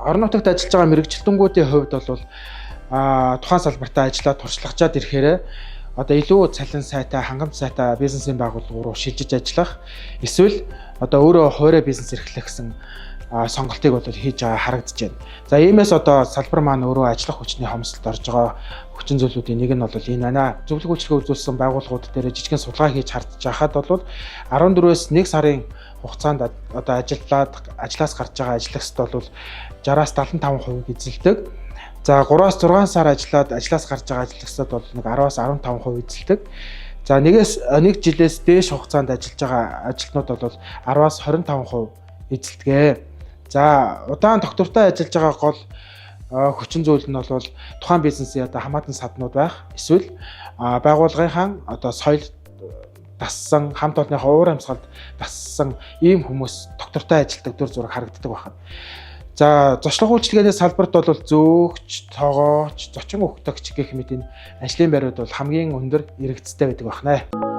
орон нутагт ажиллаж байгаа мэрэгчлэнгүүдийн хувьд бол тухайн салбартаа ажиллаад туршлагачаад ирэхээр одоо илүү цалин сайтай, хангамж сайтай бизнесийн байгууллага руу шилжиж ажиллах эсвэл одоо өөрөө хуурай бизнес эрхлэх гэсэн сонголтыг бол хийж байгаа харагдаж байна. За иймээс одоо салбар маань өөрөө ажиллах хүчний хомсдолд орж байгаа хүчин зүйлүүдийн нэг нь бол энэ байна. Зөвлөгөө үйлчилгээ үзүүлсэн байгууллагууд дээр жижигхэн судалгаа хийж хардж байхад бол 14-өөс 1 сарын хугацаанд одоо ажлаас гарч байгаа ажлагчид бол 60-аас 75% эзэлдэг. За 3-аас 6 сар ажлаас гарч байгаа ажлагчид бол нэг 10-аас 15% эзэлдэг. За нэг жилээс дээш хугацаанд ажиллаж байгаа ажилтнууд бол 10-аас 25% эзэлдэг. За удаан доктортой ажиллаж байгаа гол хүчин зүйл нь бол тухайн бизнесийн одоо хамаатан саднууд байх эсвэл байгууллагынхаа одоо соёл дассан хамт олонныхаа уур амьсгалд дассан ийм хүмүүс доктортой ажилтдаг дүр зураг харагддаг байна. За зочлох үйлчилгээний салбарт бол зөөгч, тоогооч, зочин өгтөгч гэх мэт энэ ажлын байрууд бол хамгийн өндөр эргэцтэй байдаг байна.